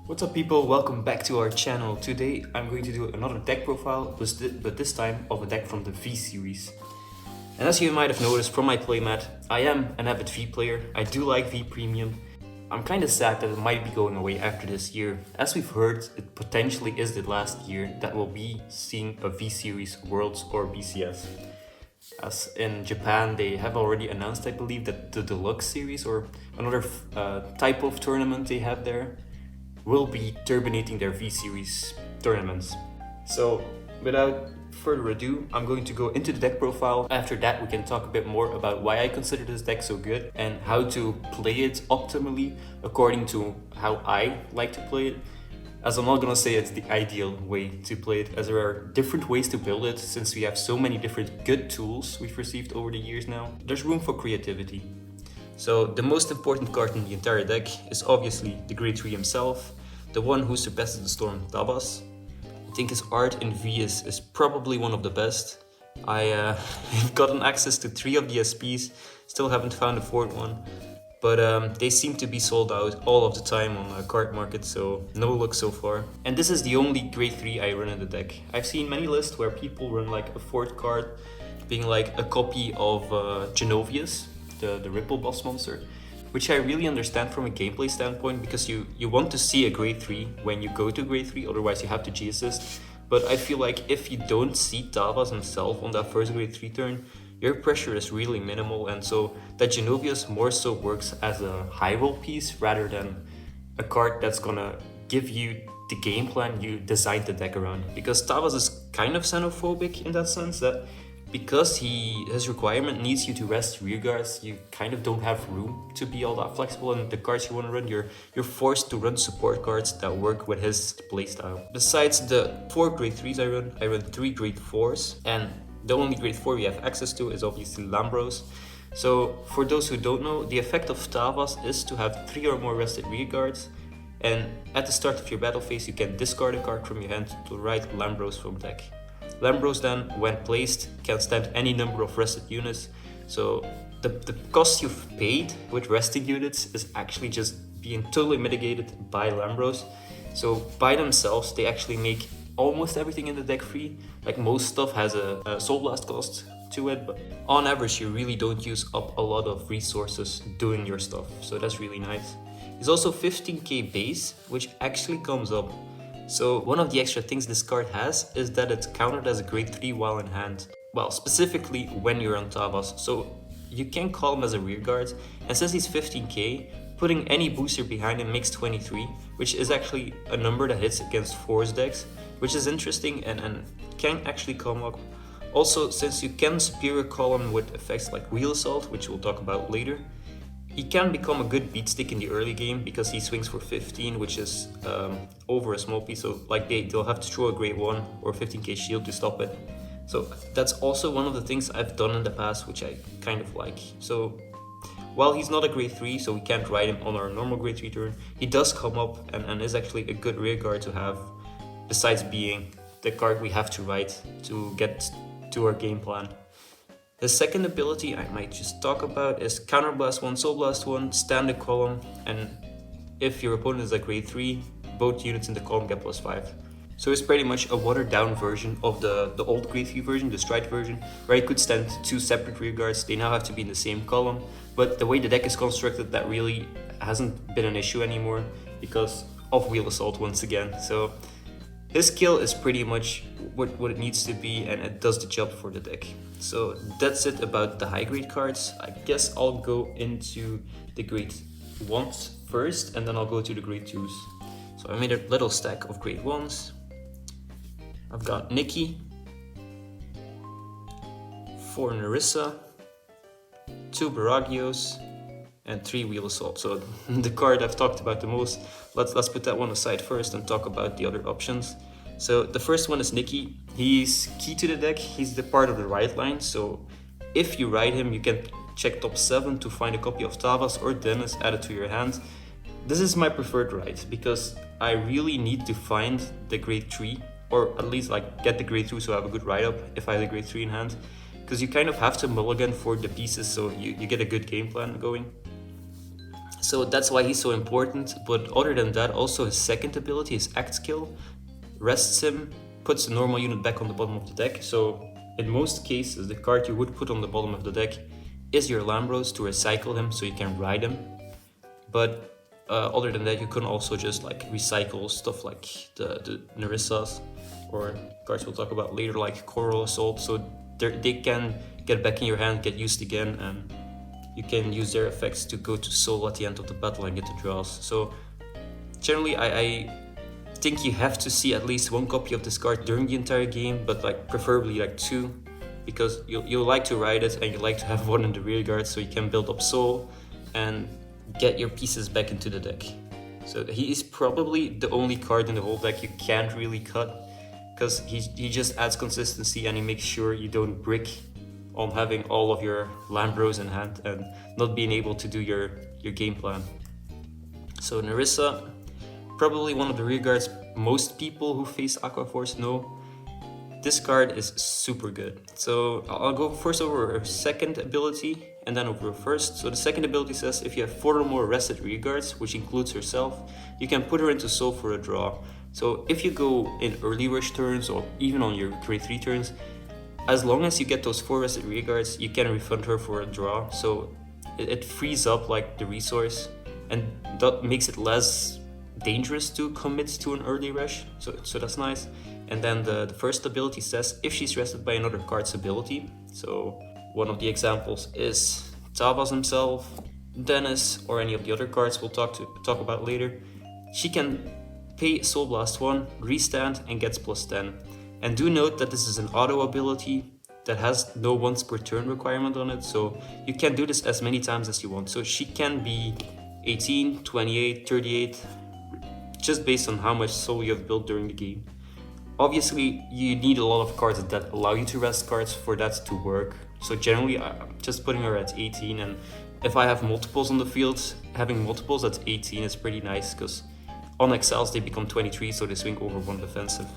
What's up people, welcome back to our channel. Today I'm going to do another deck profile, but this time of a deck from the V series. And as you might have noticed from my playmat, I am an avid V player. I do like V Premium. I'm kinda sad that it might be going away after this year. As we've heard, it potentially is the last year that we'll be seeing a V series Worlds or BCS. As in Japan, they have already announced, I believe, that the Deluxe series or another type of tournament they have there will be terminating their V-Series tournaments. So without further ado, I'm going to go into the deck profile. After that, we can talk a bit more about why I consider this deck so good and how to play it optimally according to how I like to play it. As I'm not gonna say it's the ideal way to play it, as there are different ways to build it. Since we have so many different good tools we've received over the years now, there's room for creativity. So the most important card in the entire deck is obviously the Grade 3 himself, the one who surpasses the storm, Thavas. I think his art in V is probably one of the best. I've gotten access to 3 of the SPs, still haven't found a 4th one, but they seem to be sold out all of the time on the card market, so no luck so far. And this is the only Grade 3 I run in the deck. I've seen many lists where people run like a 4th card, being like a copy of Genovius, the Ripple boss monster, which I really understand from a gameplay standpoint, because you want to see a Grade 3 when you go to Grade 3, otherwise you have to G-assist. But I feel like if you don't see Thavas himself on that first Grade 3 turn, your pressure is really minimal, and so that Genovius more so works as a high roll piece rather than a card that's gonna give you the game plan you designed the deck around. Because Thavas is kind of xenophobic in that sense, that because his requirement needs you to rest rear guards, you kind of don't have room to be all that flexible in the cards you want to run. You're forced to run support cards that work with his playstyle. Besides the 4 Grade 3s I run 3 Grade 4s, and the only Grade 4 we have access to is obviously Lambros. So for those who don't know, the effect of Thavas is to have 3 or more rested rear guards, and at the start of your battle phase you can discard a card from your hand to write Lambros from deck. Lambros then, when placed, can stand any number of rested units, so the cost you've paid with resting units is actually just being totally mitigated by Lambros. So by themselves, they actually make almost everything in the deck free. Like most stuff has a Soul Blast cost to it, but on average you really don't use up a lot of resources doing your stuff, so that's really nice. It's also 15k base, which actually comes up. So one of the extra things this card has is that it's countered as a Grade 3 while in hand. Well, specifically when you're on Thavas, so you can call him as a rear guard, and since he's 15k, putting any booster behind him makes 23, which is actually a number that hits against Force decks, which is interesting and can actually come up. Also, since you can Superior call him with effects like Wheel Assault, which we'll talk about later, he can become a good beat stick in the early game because he swings for 15, which is over a small piece, so like they'll have to throw a Grade 1 or 15k shield to stop it. So that's also one of the things I've done in the past, which I kind of like. So while he's not a Grade 3, so we can't ride him on our normal Grade 3 turn, he does come up and is actually a good rear guard to have, besides being the card we have to ride to get to our game plan. His second ability I might just talk about is Counterblast 1, Soul Blast 1, stand a column, and if your opponent is a Grade 3, both units in the column get +5. So it's pretty much a watered down version of the old Grade 3 version, the Stride version, where you could stand 2 separate rear guards. They now have to be in the same column, but the way the deck is constructed, that really hasn't been an issue anymore because of Wheel Assault once again. So his skill is pretty much what it needs to be, and it does the job for the deck. So that's it about the high grade cards. I guess I'll go into the Grade 1s first, and then I'll go to the Grade 2s. So I made a little stack of Grade 1s. I've got Nikki, 4 Narissa, 2 Baragios, and 3 Wheel Assault. So the card I've talked about the most. Let's put that one aside first and talk about the other options. So the first one is Nikki. He's key to the deck. He's the part of the ride line. So if you ride him, you can check top 7 to find a copy of Thavas or Dennis added to your hand. This is my preferred ride because I really need to find the Grade 3, or at least like get the Grade 2 so I have a good ride up if I have the Grade 3 in hand. Because you kind of have to mulligan for the pieces so you get a good game plan going. So that's why he's so important. But other than that, also his second ability, his Act skill, rests him, puts the normal unit back on the bottom of the deck. So in most cases, the card you would put on the bottom of the deck is your Lambros to recycle him so you can ride him. But other than that, you can also just like recycle stuff like the Narissas or cards we'll talk about later, like Coral Assault. So they can get back in your hand, get used again, and you can use their effects to go to soul at the end of the battle and get the draws. So generally, I think you have to see at least one copy of this card during the entire game, but like preferably like two, because you'll like to ride it and you like to have one in the rear guard so you can build up soul and get your pieces back into the deck. So he is probably the only card in the whole deck you can't really cut, because he just adds consistency and he makes sure you don't brick on having all of your Lambros in hand and not being able to do your game plan. So Narissa, probably one of the rear guards most people who face Aqua Force know. This card is super good. So I'll go first over her second ability and then over her first. So the second ability says if you have 4 or more rested rear guards, which includes herself, you can put her into soul for a draw. So if you go in early rush turns or even on your grade 3 turns, as long as you get those 4 rested rear guards, you can refund her for a draw. So it frees up like the resource, and that makes it less dangerous to commit to an early rush. So that's nice. And then the first ability says if she's rested by another card's ability. So one of the examples is Thavas himself, Dennis, or any of the other cards we'll talk about later. She can pay Soul Blast 1, restand, and gets +10. And do note that this is an auto ability that has no once per turn requirement on it, so you can do this as many times as you want. So she can be 18, 28, 38, just based on how much soul you have built during the game. Obviously, you need a lot of cards that allow you to rest cards for that to work. So generally, I'm just putting her at 18, and if I have multiples on the field, having multiples at 18 is pretty nice, because on Exiles they become 23, so they swing over 1 defensive.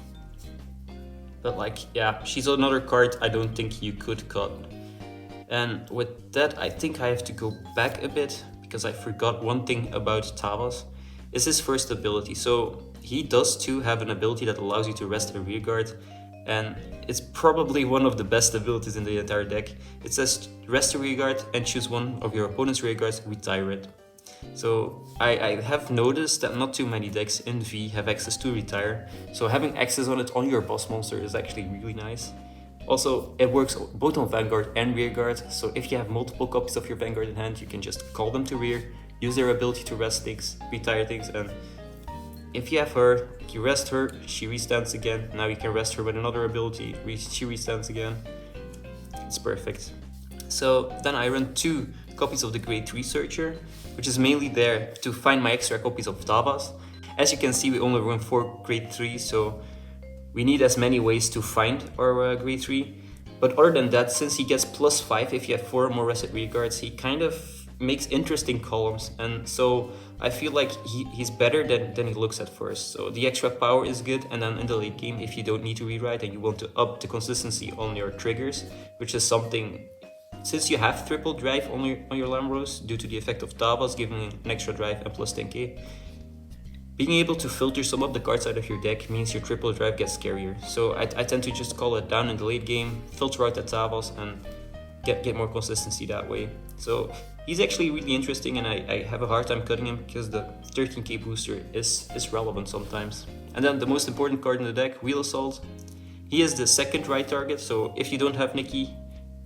But like, yeah, she's another card I don't think you could cut. And with that, I think I have to go back a bit, because I forgot one thing about Thavas, is his first ability. So he does too have an ability that allows you to rest a rear guard, and it's probably one of the best abilities in the entire deck. It says rest a rear guard and choose one of your opponent's rear guards, retire it. So I have noticed that not too many decks in V have access to retire, so having access on it on your boss monster is actually really nice. Also, it works both on Vanguard and rear guard, so if you have multiple copies of your Vanguard in hand, you can just call them to rear, use their ability to rest things, retire things, and if you have her, you rest her, she restands again. Now you can rest her with another ability, she restands again. It's perfect. So then I run 2 copies of the grade 3 searcher, which is mainly there to find my extra copies of Thavas. As you can see, we only run 4 grade 3, so we need as many ways to find our grade 3. But other than that, since he gets +5 if you have 4 or more rested rear guards, he kind of makes interesting columns, and so I feel like he's better than he looks at first. So the extra power is good, and then in the late game, if you don't need to rewrite and you want to up the consistency on your triggers, which is something, since you have triple drive on your Lambros due to the effect of Thavas giving an extra drive and +10k, being able to filter some of the cards out of your deck means your triple drive gets scarier. So I tend to just call it down in the late game, filter out the Thavas, and get more consistency that way. So he's actually really interesting, and I have a hard time cutting him because the 13k booster is relevant sometimes. And then the most important card in the deck, Wheel Assault. He is the second ride target, so if you don't have Nikki,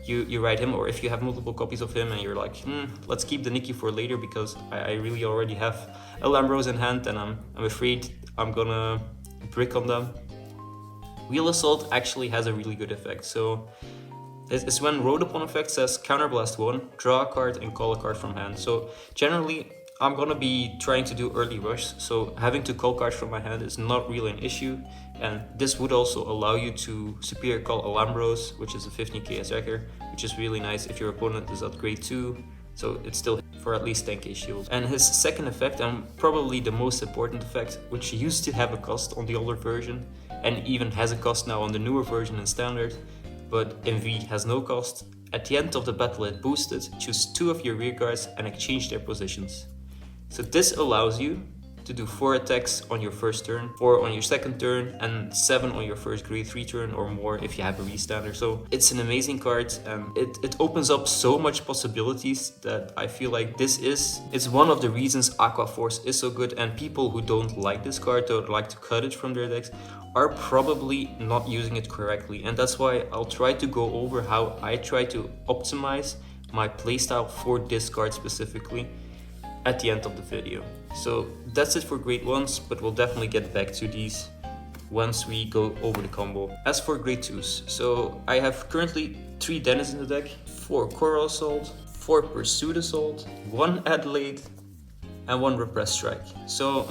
you ride him, or if you have multiple copies of him and you're like, let's keep the Nikki for later because I really already have a Lambros in hand and I'm afraid I'm gonna brick on them. Wheel Assault actually has a really good effect. So it's when rolled upon effect says counterblast 1, draw a card and call a card from hand. So generally I'm gonna be trying to do early rush, so having to call cards from my hand is not really an issue, and this would also allow you to superior call Alambros, which is a 15k attacker, which is really nice if your opponent is at grade 2, so it's still for at least 10k shield. And his second effect, and probably the most important effect, which used to have a cost on the older version, and even has a cost now on the newer version in standard, but in V has no cost. At the end of the battle it boosted, choose 2 of your rear guards and exchange their positions. So this allows you to do 4 attacks on your first turn, 4 on your second turn, and 7 on your first grade 3 turn or more if you have a restander. So it's an amazing card, and it opens up so much possibilities that I feel like it's one of the reasons Aqua Force is so good, and people who don't like this card, or like to cut it from their decks, are probably not using it correctly. And that's why I'll try to go over how I try to optimize my playstyle for this card specifically at the end of the video. So that's it for grade 1s, but we'll definitely get back to these once we go over the combo. As for grade 2s, so I have currently 3 Dennis in the deck, 4 Coral Assault, 4 Pursuit Assault, 1 Adelaide, and 1 Repressed Strike. So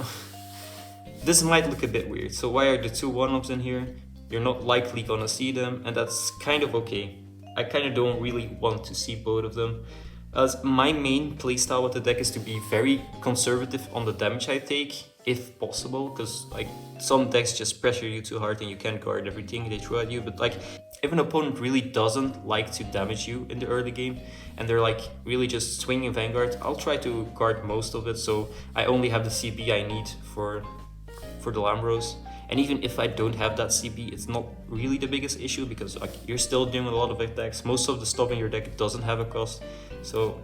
this might look a bit weird. So why are the 2 1-ups in here? You're not likely gonna see them, and that's kind of okay. I kind of don't really want to see both of them, as my main playstyle with the deck is to be very conservative on the damage I take, if possible, because like some decks just pressure you too hard and you can't guard everything they throw at you. But like if an opponent really doesn't like to damage you in the early game and they're like really just swinging Vanguard, I'll try to guard most of it, so I only have the CB I need for the Lambros. And even if I don't have that CB, it's not really the biggest issue, because like you're still doing a lot of attacks. Most of the stuff in your deck doesn't have a cost, so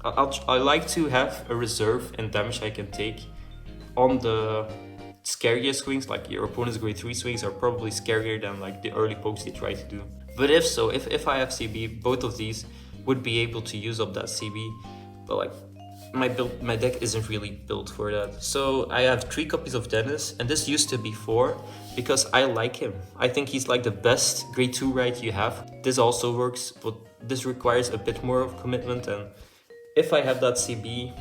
I like to have a reserve in damage I can take on the scariest swings. Like your opponent's grade 3 swings are probably scarier than like the early pokes they try to do. But if I have CB, both of these would be able to use up that CB, but like my deck isn't really built for that. So I have 3 copies of Dennis, and this used to be 4 because I like him. I think he's like the best grade 2 ride you have. This also works, but this requires a bit more of commitment, and if I have that CB,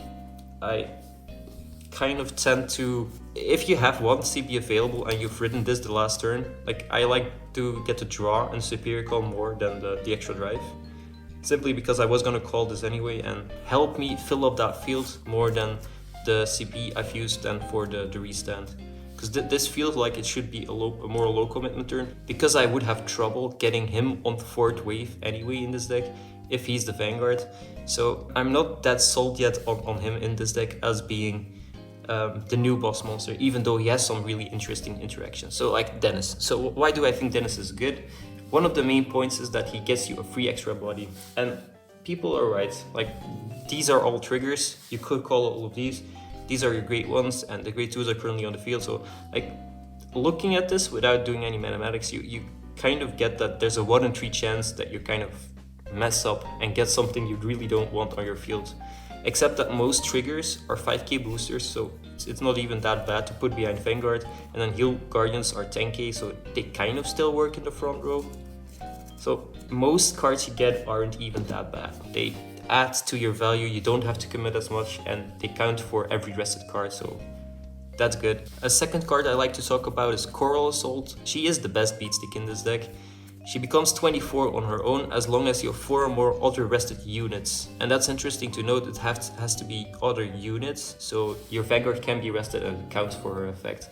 I kind of tend to, if you have 1 CB available and you've ridden this the last turn, like I like to get to draw and superior call more than the extra drive. Simply because I was gonna call this anyway and help me fill up that field more than the CB I've used then for the restand. Because this feels like it should be a more low commitment turn, because I would have trouble getting him on the 4th wave anyway in this deck if he's the Vanguard. So I'm not that sold yet on him in this deck as being the new boss monster, even though he has some really interesting interactions. So like Dennis. So why do I think Dennis is good? One of the main points is that he gets you a free extra body, and people are right. Like these are all triggers. You could call all of these. These are your grade 1s, and the grade 2s are currently on the field. So like looking at this without doing any mathematics, you kind of get that there's a 1 in 3 chance that you kind of mess up and get something you really don't want on your field. Except that most triggers are 5k boosters, so it's not even that bad to put behind Vanguard. And then Heal Guardians are 10k, so they kind of still work in the front row. So most cards you get aren't even that bad. They add to your value, you don't have to commit as much, and they count for every rested card, so that's good. A second card I like to talk about is Coral Assault. She is the best beatstick in this deck. She becomes 24 on her own as long as you have 4 or more other rested units. And that's interesting to note, it has to be other units, so your Vanguard can be rested and it counts for her effect.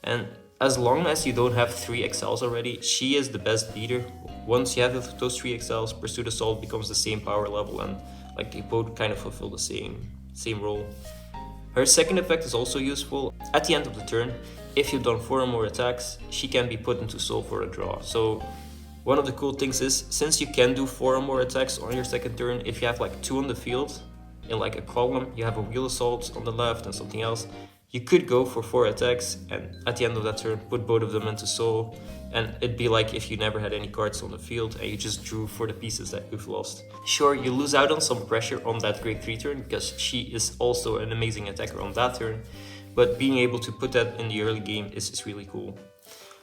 And as long as you don't have 3 XLs already, she is the best beater. Once you have those 3 XLs, Pursuit Assault becomes the same power level, and like they both kind of fulfill the same role. Her second effect is also useful. At the end of the turn, if you've done 4 or more attacks, she can be put into soul for a draw. So one of the cool things is, since you can do 4 or more attacks on your second turn, if you have like 2 on the field, in like a column, you have a Wheel Assault on the left and something else, you could go for 4 attacks and at the end of that turn put both of them into soul, and it'd be like if you never had any cards on the field and you just drew for the pieces that you've lost. Sure, you lose out on some pressure on that grade 3 turn because she is also an amazing attacker on that turn, but being able to put that in the early game is really cool.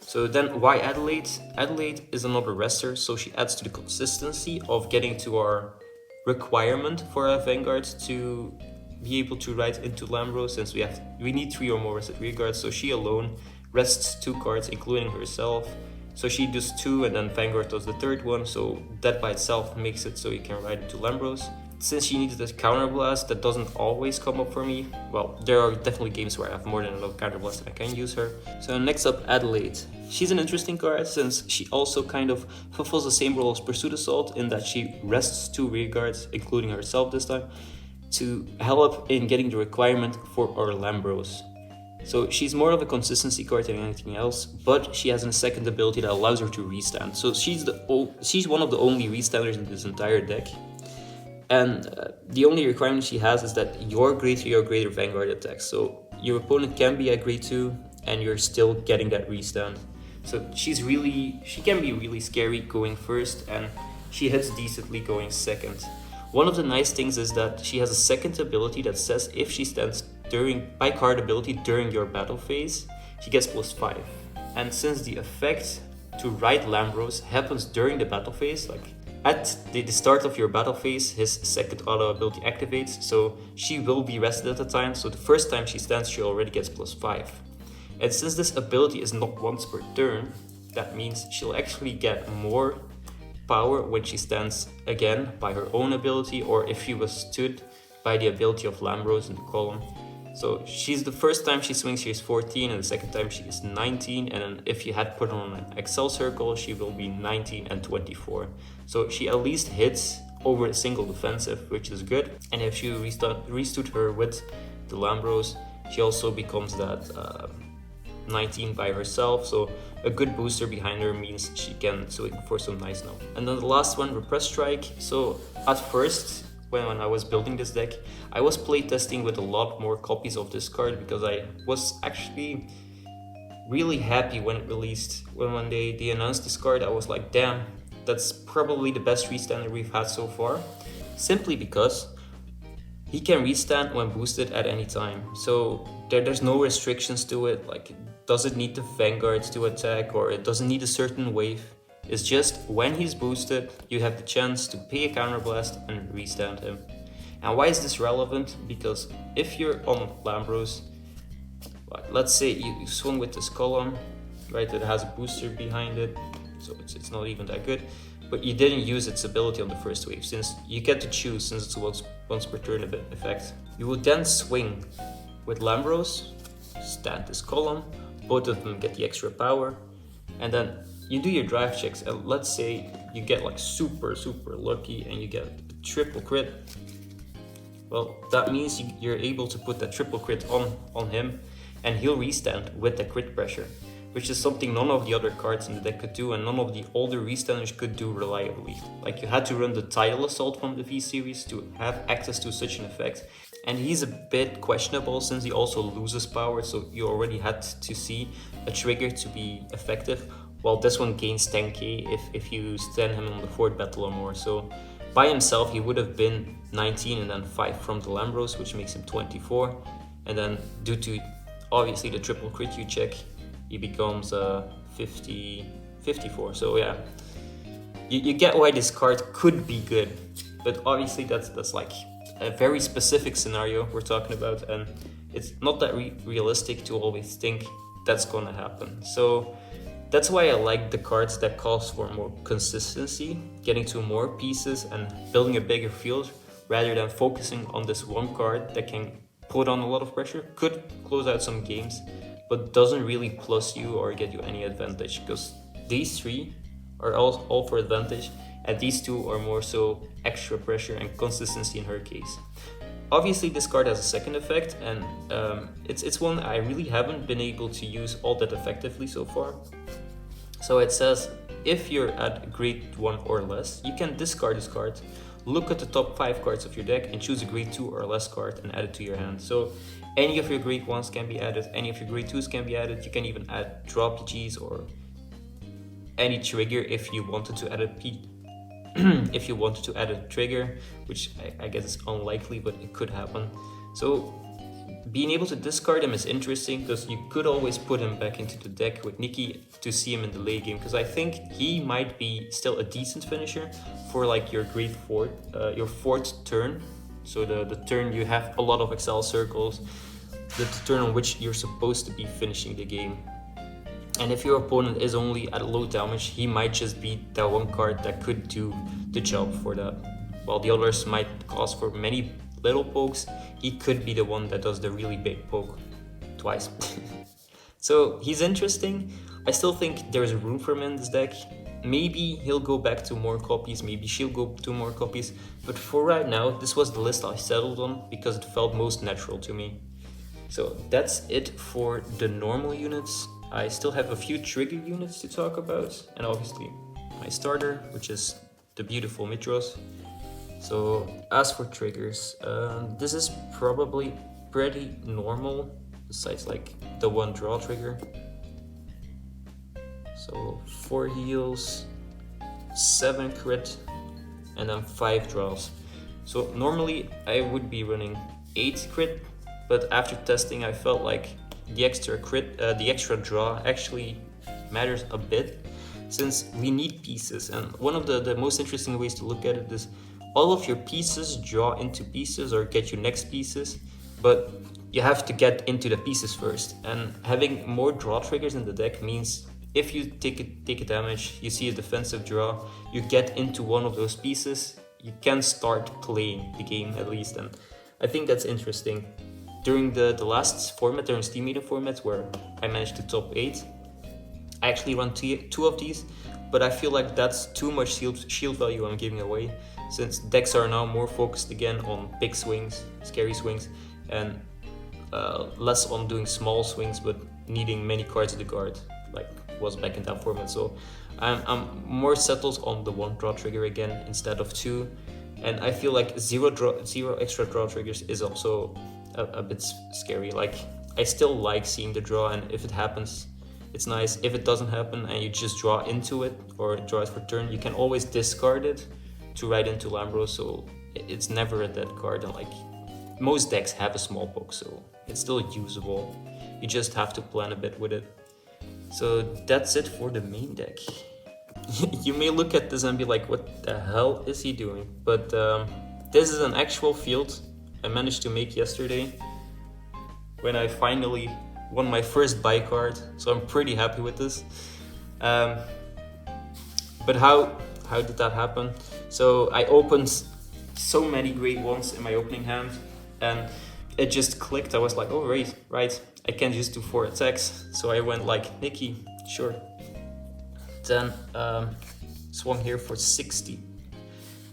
So then why Adelaide? Adelaide is another rester, so she adds to the consistency of getting to our requirement for a Vanguard to be able to ride into Lambro, since we need 3 or more rested rear guards, so she alone rests 2 cards including herself. So she does 2 and then Vanguard does the 3rd one, so that by itself makes it so you can ride into Lambros. Since she needs this counterblast, that doesn't always come up for me. Well, there are definitely games where I have more than enough counterblast and I can use her. So next up, Adelaide. She's an interesting card since she also kind of fulfills the same role as Pursuit Assault in that she rests 2 rear guards, including herself this time. to help in getting the requirement for our Lambros. So she's more of a consistency card than anything else, but she has a second ability that allows her to restand. So she's one of the only restanders in this entire deck. And the only requirement she has is that your grade 3 or greater Vanguard attacks. So your opponent can be at grade 2 and you're still getting that restand. So she can be really scary going first, and she hits decently going second. One of the nice things is that she has a second ability that says if she stands by card ability during your battle phase, she gets +5. And since the effect to ride Lambros happens during the battle phase, like at the start of your battle phase, his second auto ability activates, so she will be rested at the time, so the first time she stands she already gets +5. And since this ability is not once per turn, that means she'll actually get more power when she stands again by her own ability, or if she was stood by the ability of Lambros in the column. So the first time she swings, she is 14, and the second time she is 19, and then if you had put her on an Excel circle, she will be 19 and 24. So she at least hits over a single defensive, which is good. And if you restood her with the Lambros, she also becomes that 19 by herself, so a good booster behind her means she can swing for some nice now. And then the last one, Repress Strike. So at first, when I was building this deck, I was playtesting with a lot more copies of this card because I was actually really happy when it released. When they announced this card, I was like, damn, that's probably the best restander we've had so far. Simply because he can restand when boosted at any time. So there's no restrictions to it, like does it need the Vanguard to attack, or it doesn't need a certain wave. It's just when he's boosted, you have the chance to pay a counterblast and restand him. And why is this relevant? Because if you're on Lambros, let's say you swung with this column, right, that has a booster behind it, so it's not even that good, but you didn't use its ability on the first wave, since you get to choose, since it's once per turn effect. You would then swing with Lambros, stand this column, both of them get the extra power, and then you do your drive checks, and let's say you get like super lucky and you get a triple crit. Well, that means you're able to put that triple crit on him, and he'll restand with the crit pressure, which is something none of the other cards in the deck could do, and none of the older restanders could do reliably. Like, you had to run the Tidal Assault from the V series to have access to such an effect, and he's a bit questionable since he also loses power, so you already had to see a trigger to be effective, while this one gains 10k if you stand him on the 4th battle or more. So by himself he would have been 19 and then 5 from the Lambros, which makes him 24, and then due to obviously the triple crit you check, he becomes 54. So yeah, you get why this card could be good, but obviously that's like a very specific scenario we're talking about, and it's not that realistic to always think that's gonna happen. So that's why I like the cards that calls for more consistency, getting to more pieces and building a bigger field, rather than focusing on this one card that can put on a lot of pressure, could close out some games, but doesn't really plus you or get you any advantage, because these three are all for advantage, and these two are more so extra pressure and consistency in her case. Obviously this card has a second effect, and it's one I really haven't been able to use all that effectively so far. So it says, if you're at grade 1 or less, you can discard this card, look at the top 5 cards of your deck and choose a grade 2 or less card and add it to your hand. So any of your grade 1s can be added, any of your grade 2s can be added. You can even add draw PGs or any trigger if you wanted to add a if you wanted to add a trigger, which I guess is unlikely, but it could happen. So being able to discard him is interesting, because you could always put him back into the deck with Nikki to see him in the late game, because I think he might be still a decent finisher for like your grade 4, your 4th turn. So the turn you have a lot of Excel circles, the turn on which you're supposed to be finishing the game. And if your opponent is only at low damage, he might just be that one card that could do the job for that. While the others might cause for many little pokes, he could be the one that does the really big poke twice. So he's interesting. I still think there's room for him in this deck. maybe he'll go back to more copies, maybe she'll go to more copies, but for right now, this was the list I settled on because it felt most natural to me. So that's it for the normal units. I still have a few trigger units to talk about, and obviously my starter, which is the beautiful Mitros. So as for triggers, this is probably pretty normal, besides like the one draw trigger. So 4 heals, 7 crit, and then 5 draws. So normally I would be running 8 crit, but after testing I felt like the extra crit, the extra draw actually matters a bit, since we need pieces. And one of the most interesting ways to look at it is all of your pieces draw into pieces or get you next pieces, but you have to get into the pieces first. And having more draw triggers in the deck means if you take a damage, you see a defensive draw, you get into one of those pieces, you can start playing the game at least. And I think that's interesting. During the last format, during Steam Media format, where I managed to top 8, I actually run 2 of these, but I feel like that's too much shield value I'm giving away, since decks are now more focused again on big swings, scary swings, and less on doing small swings but needing many cards to the guard, like was back in that format. So I'm more settled on the 1 draw trigger again instead of 2, and I feel like 0 extra draw triggers is also a bit scary. Like, I still like seeing the draw, and if it happens, it's nice. If it doesn't happen and you just draw into it or draw it for turn, you can always discard it to write into Lambro, so it's never a dead card. And like, most decks have a small book, so it's still usable. You just have to plan a bit with it. So that's it for the main deck. You may look at this and be like, what the hell is he doing? But this is an actual field I managed to make yesterday when I finally won my first buy card, so I'm pretty happy with this. But how did that happen? So I opened so many great ones in my opening hand, and it just clicked. I was like, oh right, I can just do 4 attacks. So I went like, Nikki, sure. Then swung here for 60.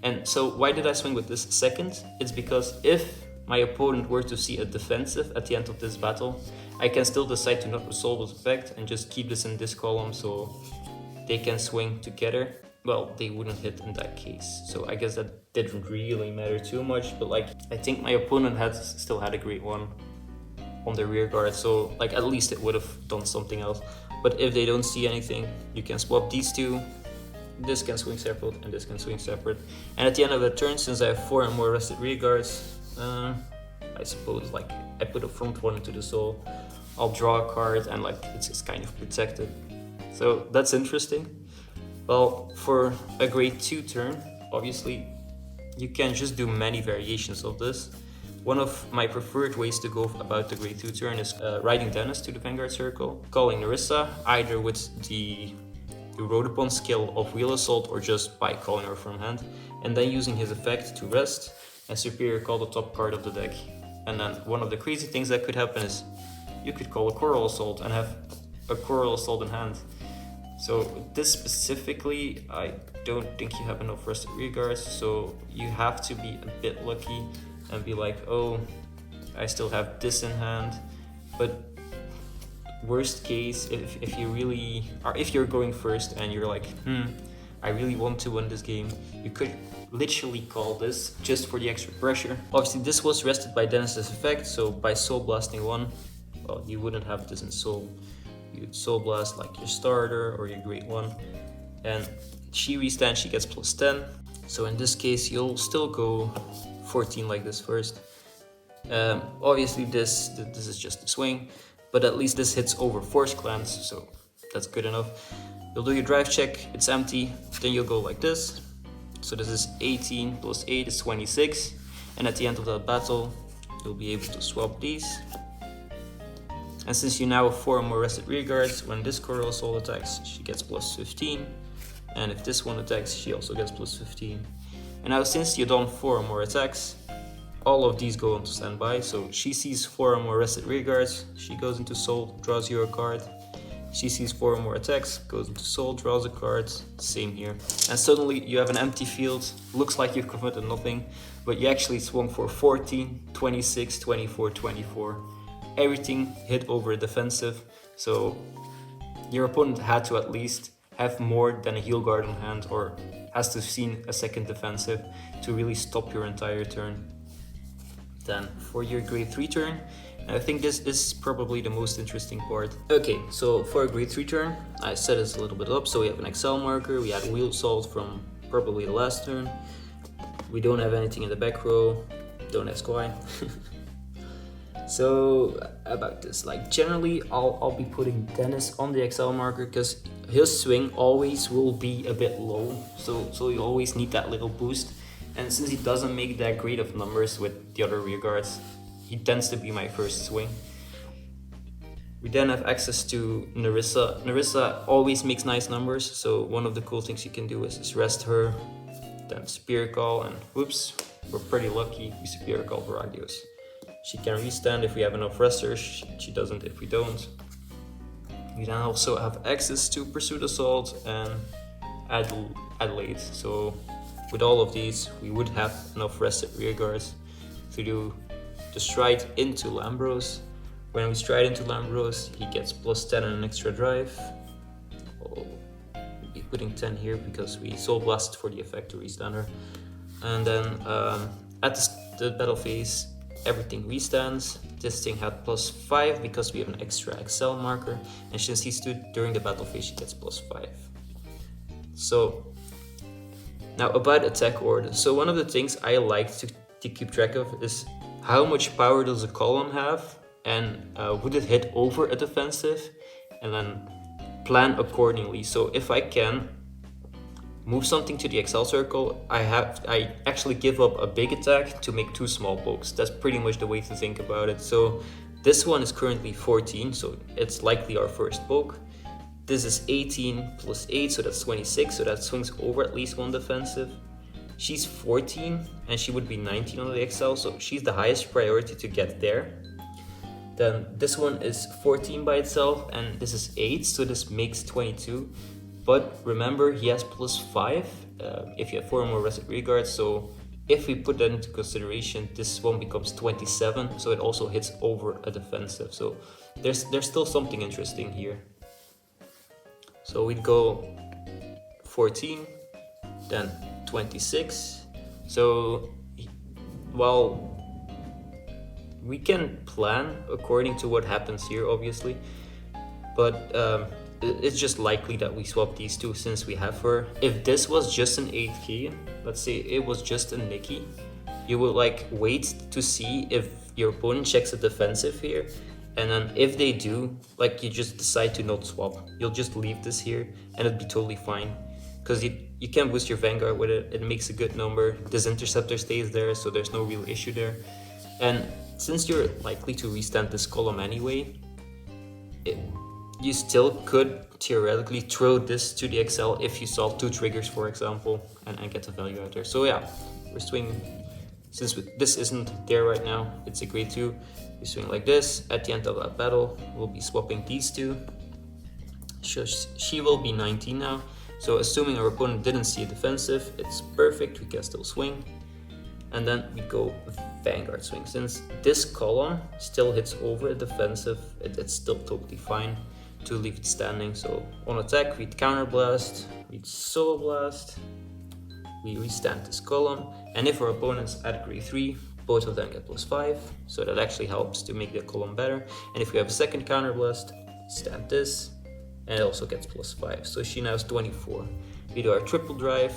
And so why did I swing with this second? It's because if my opponent were to see a defensive at the end of this battle, I can still decide to not resolve this effect and just keep this in this column so they can swing together. Well, they wouldn't hit in that case, so I guess that didn't really matter too much. But like, I think my opponent still had a great one on the rear guard, so like at least it would have done something else. But if they don't see anything, you can swap these two. This can swing separate and this can swing separate. And at the end of the turn, since I have 4 and more rested rear guards, I suppose like I put a front one into the soul, I'll draw a card and like it's kind of protected. So that's interesting. Well, for a grade 2 turn, obviously you can just do many variations of this. One of my preferred ways to go about the grade 2 turn is riding Dennis to the Vanguard Circle, calling Narissa either with the Rodopon skill of Wheel Assault or just by calling her from hand, and then using his effect to rest and Superior call the top card of the deck. And then one of the crazy things that could happen is you could call a Coral Assault and have a Coral Assault in hand. So this specifically, I don't think you have enough rested rear guards, so you have to be a bit lucky and be like, oh, I still have this in hand. But worst case, if you really are, if you're going first and you're like, I really want to win this game, you could literally call this just for the extra pressure. Obviously this was rested by Dennis's effect, so by Soul Blasting 1, well, you wouldn't have this in Soul. You'd Soul Blast like your starter or your Great 1, and she restands, she gets plus 10. So in this case you'll still go 14 like this first. Obviously this is just a swing, but at least this hits over Force Clans, so that's good enough. You'll do your drive check, it's empty, then you'll go like this. So this is 18 plus 8 is 26, and at the end of that battle you'll be able to swap these. And since you now have 4 more rested rear guards, when this Coral Soul attacks, she gets plus 15. And if this one attacks, she also gets plus 15. And now since you've done 4 more attacks, all of these go into standby. So she sees 4 more rested rear guards, she goes into Soul, draws you a card. She sees 4 more attacks, goes into soul, draws a card, same here. And suddenly you have an empty field, looks like you've committed nothing, but you actually swung for 14, 26, 24, 24. Everything hit over defensive, so your opponent had to at least have more than a heal guard on hand, or has to have seen a second defensive to really stop your entire turn. Then for your grade 3 turn, I think this is probably the most interesting part. Okay, so for a grade 3 turn, I set this a little bit up. So we have an Excel marker, we had wheel salt from probably the last turn. We don't have anything in the back row, don't ask why. So about this, like generally I'll be putting Dennis on the Excel marker because his swing always will be a bit low. So you always need that little boost. And since he doesn't make that great of numbers with the other rear guards, he tends to be my first swing. We then have access to Narissa. Narissa always makes nice numbers, so one of the cool things you can do is rest her, then Spear Call, and whoops, we're pretty lucky, we Spear Call Viragios. She can restand if we have enough resters, she doesn't if we don't. We then also have access to Pursuit Assault and Adelaide, so with all of these, we would have enough rested rear guards to do the stride into Lambros. When we stride into Lambros, he gets +10 and an extra drive. We'll be putting 10 here because we Soul Blast for the effect to restand her. And then at the battle phase, everything restands. This thing had +5 because we have an extra Excel marker, and since he stood during the battle phase, she gets +5. So now about attack order. So one of the things I like to keep track of is how much power does a column have, and would it hit over a defensive, and then plan accordingly. So if I can move something to the Excel circle, I actually give up a big attack to make 2 small pokes. That's pretty much the way to think about it. So this one is currently 14, so it's likely our first poke. This is 18 plus 8, so that's 26, so that swings over at least 1 defensive. She's 14 and she would be 19 on the Excel, so she's the highest priority to get there. Then this one is 14 by itself and this is 8, so this makes 22. But remember, he has +5 if you have 4 more rested rear guards, so if we put that into consideration, this one becomes 27, so it also hits over a defensive. So there's still something interesting here. So we'd go 14, then 26. So while we can plan according to what happens here, obviously, but it's just likely that we swap these two since we have her. If this was just an 8 key, let's say it was just a Nikki, you would like wait to see if your opponent checks a defensive here. And then if they do, like you just decide to not swap. You'll just leave this here and it'd be totally fine. Because you can boost your Vanguard with it, it makes a good number. This Interceptor stays there, so there's no real issue there. And since you're likely to restand this column anyway, you still could theoretically throw this to the Excel if you solve 2 triggers, for example, and get the value out there. So yeah, we're swinging. Since this isn't there right now, it's a grade 2. We swing like this. At the end of that battle, we'll be swapping these two. She will be 19 now. So assuming our opponent didn't see a defensive, it's perfect, we can still swing. And then we go with Vanguard swing. Since this column still hits over a defensive, it's still totally fine to leave it standing. So on attack, we'd counterblast, we'd Soul Blast, we restand this column. And if our opponent's at grade 3, both of them get +5, so that actually helps to make the column better. And if we have a second counterblast, stand this, and it also gets +5. So she now has 24. We do our triple drive,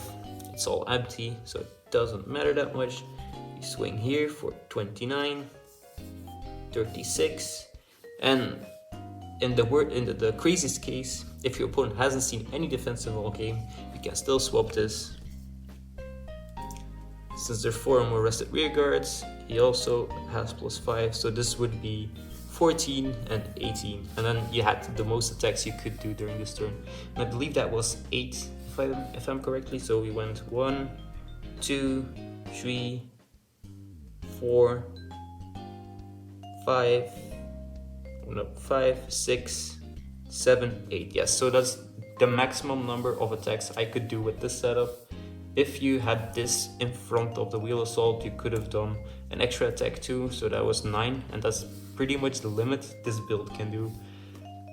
it's all empty, so it doesn't matter that much. We swing here for 29, 36, and in the craziest case, if your opponent hasn't seen any defensive all game, we can still swap this. Since there are 4 more rested rear guards, he also has +5, so this would be 14 and 18, and then you had the most attacks you could do during this turn. And I believe that was 8, if I'm correctly. So we went 1, 2, 3, 4, 5, 6, 7, 8. Yes, so that's the maximum number of attacks I could do with this setup. If you had this in front of the wheel assault, you could have done an extra attack too, so that was 9, and that's pretty much the limit this build can do.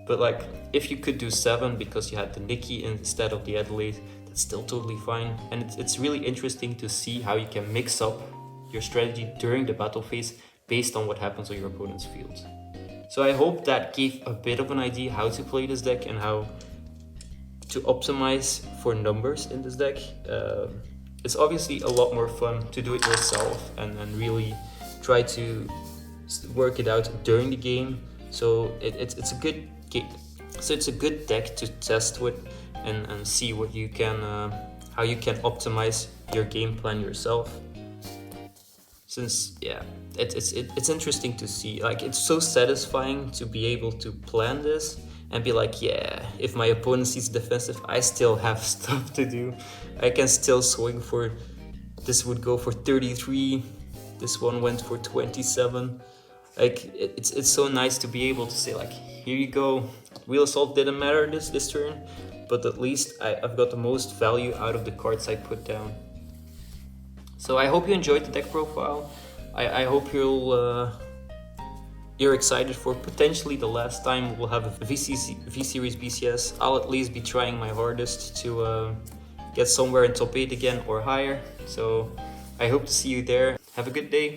But like, if you could do 7 because you had the Nikki instead of the Adelaide, that's still totally fine. And it's really interesting to see how you can mix up your strategy during the battle phase based on what happens on your opponent's field. So I hope that gave a bit of an idea how to play this deck and how to optimize for numbers in this deck. It's obviously a lot more fun to do it yourself and really try to work it out during the game. So it's a good game. So it's a good deck to test with and see what you can, how you can optimize your game plan yourself. Since yeah, it's interesting to see. Like, it's so satisfying to be able to plan this and be like, yeah, if my opponent sees defensive, I still have stuff to do. I can still swing for, this would go for 33, this one went for 27. Like, it's so nice to be able to say like, here you go, wheel assault didn't matter this turn, but at least I've got the most value out of the cards I put down. So I hope you enjoyed the deck profile. I hope you're excited for potentially the last time we'll have a V-Series BCS. I'll at least be trying my hardest to get somewhere in top 8 again or higher. So I hope to see you there. Have a good day.